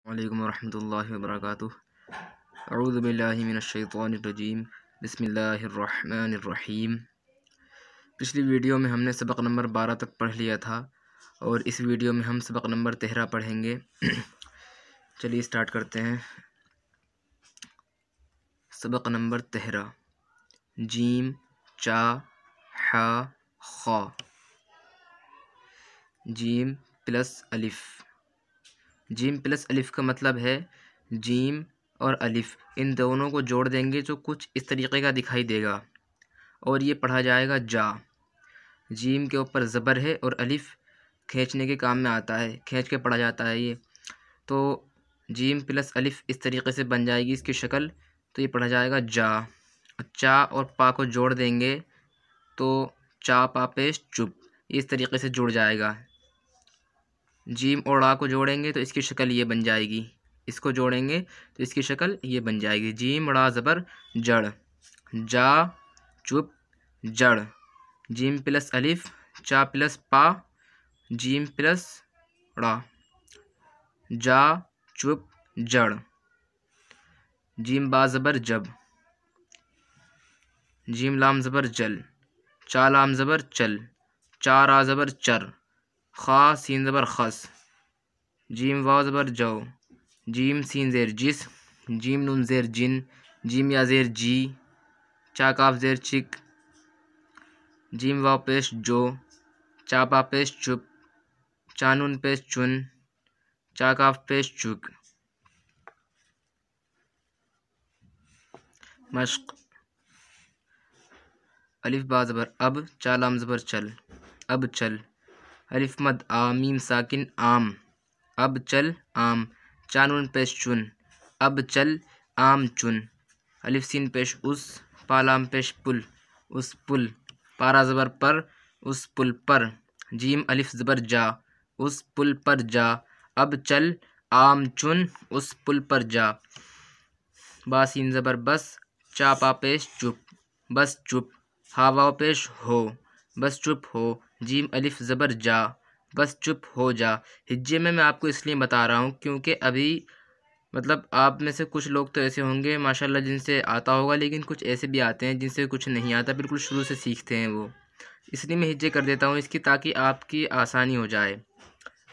वालेकुम रहमतुल्लाहि व बरकातुहू। अऊज़ु बिल्लाहि मिनश्शैतानिर्रजीम। बिस्मिल्लाहिर्रहमानिर्रहीम। पिछली वीडियो में हमने सबक नंबर 12 तक पढ़ लिया था और इस वीडियो में हम सबक नंबर 13 पढ़ेंगे। चलिए स्टार्ट करते हैं। सबक नंबर 13। जीम चा हा खा। जीम प्लस अलिफ। जीम प्लस अलिफ का मतलब है जीम और अलिफ इन दोनों को जोड़ देंगे जो कुछ इस तरीके का दिखाई देगा और ये पढ़ा जाएगा जा। जीम के ऊपर ज़बर है और अलिफ खींचने के काम में आता है, खींच के पढ़ा जाता है ये। तो जीम प्लस अलिफ इस तरीके से बन जाएगी इसकी शक्ल, तो ये पढ़ा जाएगा जा। चा और पा को जोड़ देंगे तो चा पा पेश चुप, इस तरीके से जुड़ जाएगा। जीम और ड़ा को जोड़ेंगे तो इसकी शक्ल ये बन जाएगी, इसको जोड़ेंगे तो इसकी शक्ल ये बन जाएगी। जीम ड़ा ज़बर जड़, जा चुप जड़। जीम प्लस अलिफ, चा प्लस पा, जीम प्लस ड़ा, जा चुप जड़। जीम बा ज़बर जब, जीम लाम ज़बर जल, चा लाम ज़बर चल, चा रा ज़बर चर, खा सीन ज़बर खस। जीम वाव ज़बर जौ, जीम सीन ज़ेर जिस, जीम नून ज़ेर जिन, जीम या ज़ेर जी, चा काफ ज़ेर चिक। जीम वाव पेश जो, चा पा पेश चुप, चा नून पेश चुन, चा काफ पेश चुक। मश्क। अलिफ बा ज़बर अब, चा लाम ज़बर चल, अब चल। अलिफ मद आ, मीम साकिन आम, अब चल आम। चा नून पेश चुन, अब चल आम चुन। अलिफ सीन पेश उस, पा लाम पेश पुल, उस पुल। पारा ज़बर पर, उस पुल पर। जीम अलिफ ज़बर जा, उस पुल पर जा, अब चल आम चुन उस पुल पर जा। बा सीन ज़बर बस, चा पा पेश चुप, बस चुप। हा वाव पेश हो, बस चुप हो। जीम अलिफ ज़बर जा, बस चुप हो जा। हिज्जे में मैं आपको इसलिए बता रहा हूँ क्योंकि अभी मतलब आप में से कुछ लोग तो ऐसे होंगे माशाल्लाह जिनसे आता होगा, लेकिन कुछ ऐसे भी आते हैं जिनसे कुछ नहीं आता, बिल्कुल शुरू से सीखते हैं वो। इसलिए मैं हिज्जे कर देता हूँ इसकी, ताकि आपकी आसानी हो जाए।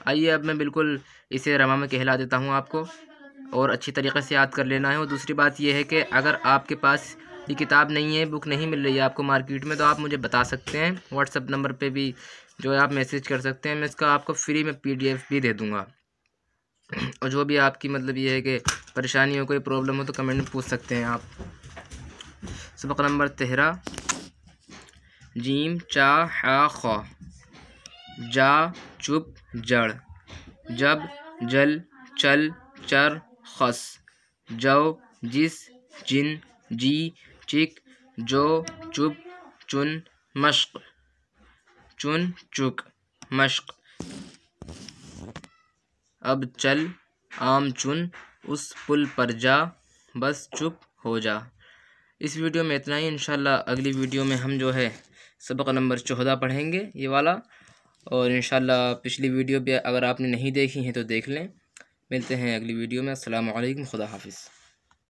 आइए अब मैं बिल्कुल इसे रमा में कहला देता हूँ आपको, और अच्छी तरीके से याद कर लेना है। और दूसरी बात यह है कि अगर आपके पास ये किताब नहीं है, बुक नहीं मिल रही है आपको मार्केट में, तो आप मुझे बता सकते हैं। व्हाट्सएप नंबर पे भी जो है आप मैसेज कर सकते हैं, मैं इसका आपको फ्री में PDF भी दे दूँगा। और जो भी आपकी मतलब ये है कि परेशानी हो, कोई प्रॉब्लम हो, तो कमेंट में पूछ सकते हैं आप। सबक नंबर 13। जीम चा हा खा। जा चुप जड़, जब जल चल चर खस। जौ जिस जिन जी चिक, जो चुप चुन मश्क, चुन चुक मश्क। अब चल आम चुन उस पुल पर जा, बस चुप हो जा। इस वीडियो में इतना ही। इंशाल्लाह अगली वीडियो में हम जो है सबक नंबर 14 पढ़ेंगे, ये वाला। और इंशाल्लाह पिछली वीडियो भी अगर आपने नहीं देखी है तो देख लें। मिलते हैं अगली वीडियो में। अस्सलामु अलैकुम, खुदा हाफिज़।